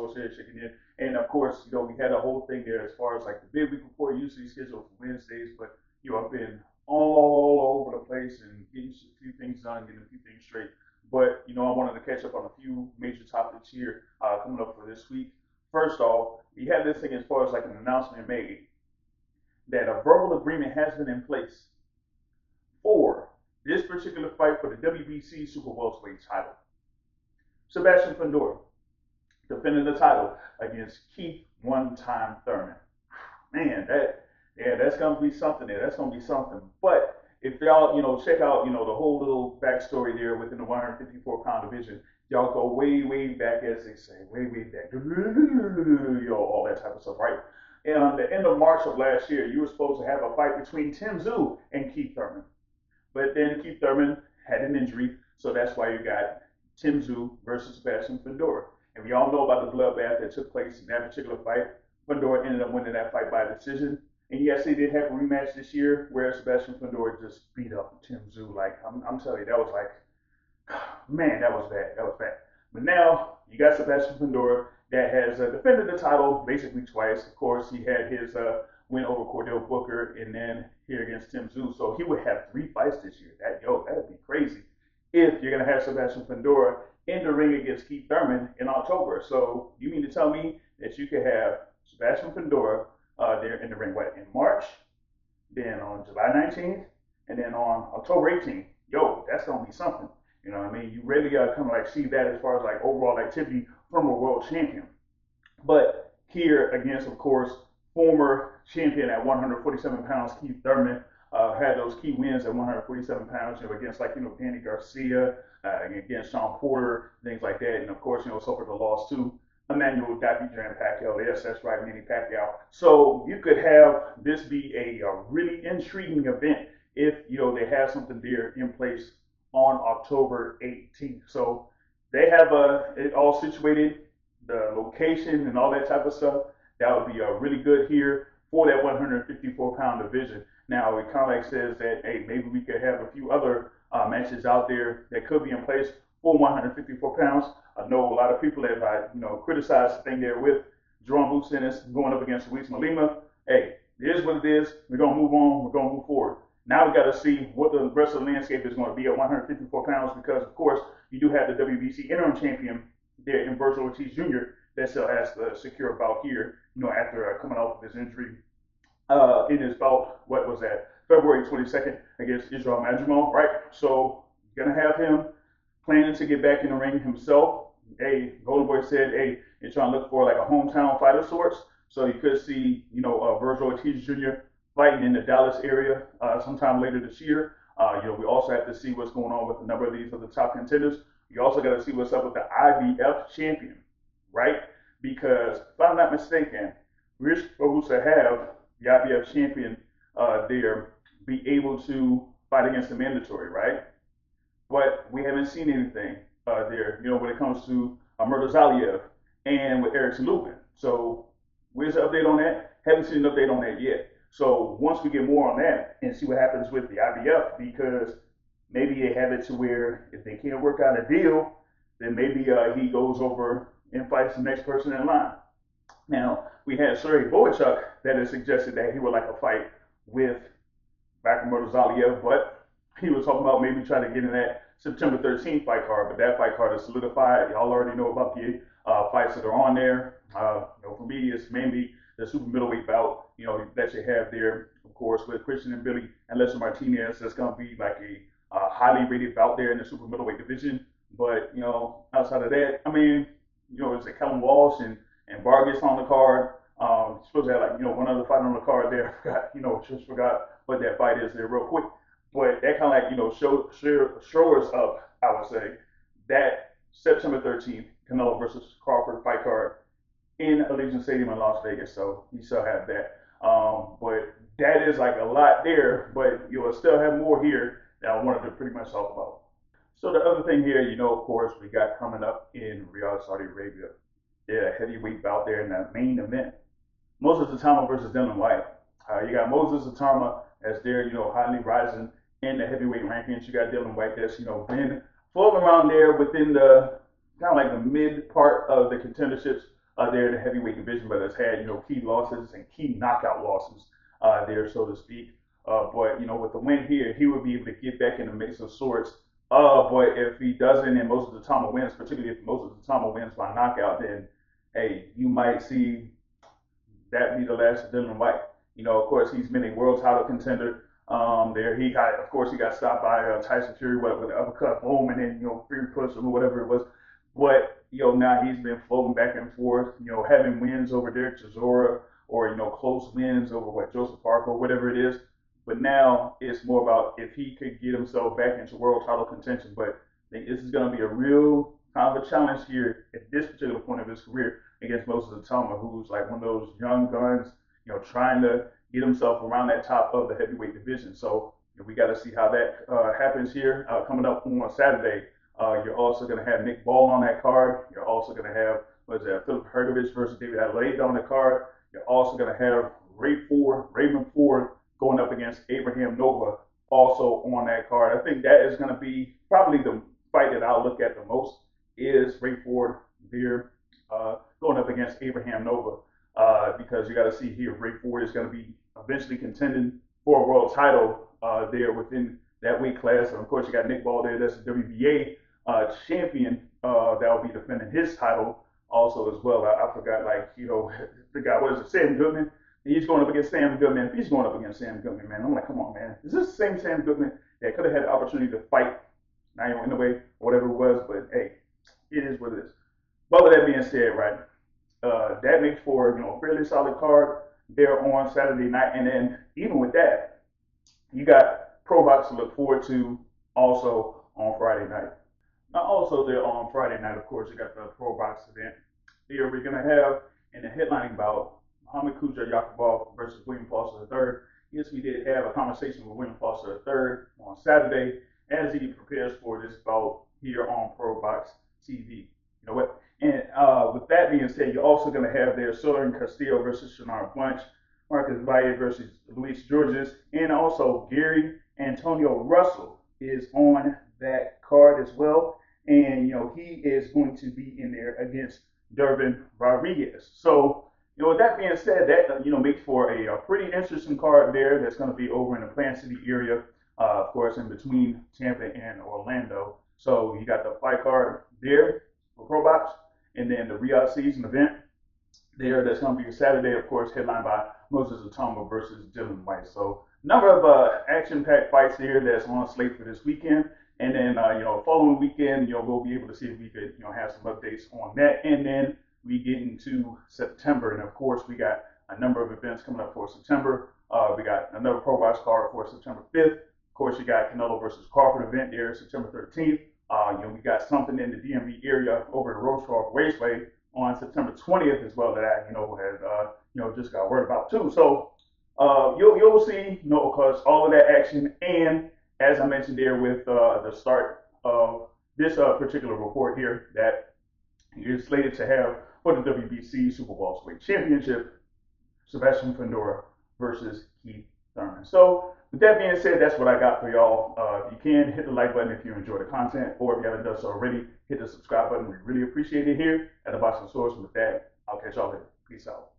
Association kicking in. And of course, you know, we had a whole thing there as far as like the Midweek Report, usually scheduled for Wednesdays, but you know, I've been all over the place and getting a few things done, getting a few things straight. But you know, I wanted to catch up on a few major topics here coming up for this week. First off, we had this thing as far as like an announcement made that a verbal agreement has been in place for this particular fight for the WBC Super Welterweight title. Sebastian Fundora defending the title against Keith one-time Thurman. Man, that's gonna be something there. That's gonna be something. But if y'all, you know, check out, you know, the whole little backstory there within the 154-pound division, y'all go way, way back, as they say, way, way back, you know, all that type of stuff, right? And on the end of March of last year, you were supposed to have a fight between Tim Tszyu and Keith Thurman. But then Keith Thurman had an injury, so that's why you got Tim Tszyu versus Sebastian Fundora. And we all know about the bloodbath that took place in that particular fight. Fundora ended up winning that fight by decision. And yes, they did have a rematch this year where Sebastian Fundora just beat up Tim Tszyu. Like, I'm telling you, that was like, man, that was bad. That was bad. But now you got Sebastian Fundora that has defended the title basically twice. Of course, he had his win over Cordell Booker and then here against Tim Tszyu. So he would have 3 fights this year. That'd be crazy if you're going to have Sebastian Fundora in the ring against Keith Thurman in October. So you mean to tell me that you could have Sebastian Fundora there in the ring, what, in March, then on July 19th, and then on October 18th. Yo, that's going to be something. You know what I mean? You really got to kind of like see that as far as like overall activity from a world champion. But here against, of course, former champion at 147 pounds, Keith Thurman, had those key wins at 147 pounds, you know, against like, you know, Danny Garcia, against Sean Porter, things like that. And of course, you know, suffered a loss to Emmanuel Dapper Jam Pacquiao. Yes, that's right, Manny Pacquiao. So you could have this be a really intriguing event if, you know, they have something there in place on October 18th. So they have it all situated, the location and all that type of stuff. That would be really good here for that 154-pound division. Now, it kind of like says that, hey, maybe we could have a few other matches out there that could be in place for 154 pounds. I know a lot of people have, you know, criticized the thing there with Jerome Lucinis going up against Luis Malima. Hey, it is what it is. We're going to move on. We're going to move forward. Now we got to see what the rest of the landscape is going to be at 154 pounds because, of course, you do have the WBC interim champion there in Virgil Ortiz Jr. that still has to secure a bout here, you know, after coming off of his injury in his bout, what was that, February 22nd against Israel Madrimov, right? So you're going to have him planning to get back in the ring himself. Hey, Golden Boy said, hey, you're trying to look for like a hometown fight of sorts. So you could see, you know, Virgil Ortiz Jr. fighting in the Dallas area sometime later this year. You know, we also have to see what's going on with a number of these other top contenders. You also got to see what's up with the IBF champion, right? Because if I'm not mistaken, we're supposed to have the IBF champion there be able to fight against the mandatory, right? But we haven't seen anything there, you know, when it comes to Murtazaliev and with Erickson Lubin. So where's the update on that? Haven't seen an update on that yet. So once we get more on that and see what happens with the IBF, because maybe they have it to where if they can't work out a deal, then maybe he goes over and fights the next person in line. Now, we had Sergey Boychuk that has suggested that he would like a fight with Bakker Murtazaliev, but he was talking about maybe trying to get in that September 13th fight card, but that fight card is solidified. Y'all already know about the fights that are on there. You know, for me, it's mainly the super middleweight bout, you know, that you have there, of course, with Christian and Billy and Lester Martinez. That's going to be like a highly rated bout there in the super middleweight division. But, you know, outside of that, I mean, you know, it's like Kellen Walsh and Vargas on the card. Supposed to have like, you know, one other fight on the card there. I forgot, you know, just forgot what that fight is there real quick. But that kind of like, you know, show us up, I would say, that September 13th, Canelo versus Crawford fight card in Allegiant Stadium in Las Vegas. So you still have that. But that is like a lot there, but you'll still have more here that I wanted to pretty much talk about. So the other thing here, you know, of course, we got coming up in Riyadh, Saudi Arabia. Yeah, heavyweight bout there in the main event. Moses Itauma versus Dylan Whyte. You got Moses Itauma as there, you know, highly rising in the heavyweight rankings. You got Dylan Whyte that's, you know, been floating around there within the kind of like the mid part of the contenderships there in the heavyweight division, but has had, key losses and key knockout losses there, so to speak. But, with the win here, he would be able to get back in the mix of sorts. But if he doesn't, and most of the Itauma wins, particularly if most of the Itauma wins by knockout, then, hey, you might see that be the last of Dylan Whyte. Of course, he's been a world title contender. There he got stopped by Tyson Fury with an uppercut, boom, and then free push or whatever it was. But now he's been floating back and forth, having wins over Derek Chisora or close wins over Joseph Parker or whatever it is. But now it's more about if he could get himself back into world title contention. But I think this is going to be a real kind of a challenge here at this particular point of his career against Moses Itauma, who's like one of those young guns, trying to get himself around that top of the heavyweight division. So we got to see how that happens here. Coming up on Saturday, you're also going to have Nick Ball on that card. You're also going to have, Philip Hergovich versus David Adelaide on the card. You're also going to have Raymond Ford going up against Abraham Nova also on that card. I think that is going to be probably the fight that I'll look at the most is Ray Ford there going up against Abraham Nova because you got to see here Ray Ford is going to be eventually contending for a world title there within that weight class. And of course, you got Nick Ball there. That's the WBA champion that will be defending his title also as well. I forgot, the guy, what is it, Sam Goodman? He's going up against Sam Goodman. If he's going up against Sam Goodman, man, I'm like, come on, man. Is this the same Sam Goodman that could have had the opportunity to fight now in the way, whatever it was? But hey, it is what it is. But with that being said, right, that makes for a fairly solid card there on Saturday night. And then even with that, you got Pro Box to look forward to also on Friday night. Now also there on Friday night, of course, you got the Pro Box event. Here we're going to have in the headlining bout Muhammad Kuja Yakubov versus William Foster III. Yes, we did have a conversation with William Foster III on Saturday as he prepares for this bout here on Pro Box TV. You know what? And with that being said, you're also going to have there Soren Castillo versus Shannar Bunch, Marcus Valle versus Luis Georges, and also Gary Antonio Russell is on that card as well. And, he is going to be in there against Dervin Rodriguez. So, with that being said, that, makes for a pretty interesting card there that's going to be over in the Plant City area, of course, in between Tampa and Orlando. So you got the fight card there for Pro Box, and then the Riyadh season event there that's going to be Saturday, of course, headlined by Moses Itauma versus Dylan Whyte. So number of action-packed fights here that's on slate for this weekend. And then, following weekend, we'll be able to see if we could, have some updates on that. And then we get into September. And of course, we got a number of events coming up for September. We got another Pro Box card for September 5th. Of course, you got Canelo versus Crawford event there September 13th. We got something in the DMV area over at Rose Clark Raceway on September 20th as well that I, had, just got word about too. So you'll see, because all of that action, and as I mentioned there with the start of this particular report here, that you're slated to have for the WBC Super Welterweight Championship, Sebastian Fundora versus Keith Thurman. So with that being said, that's what I got for y'all. If you can, hit the like button if you enjoy the content, or if you haven't done so already, hit the subscribe button. We really appreciate it here at the Boxing Source. With that, I'll catch y'all later. Peace out.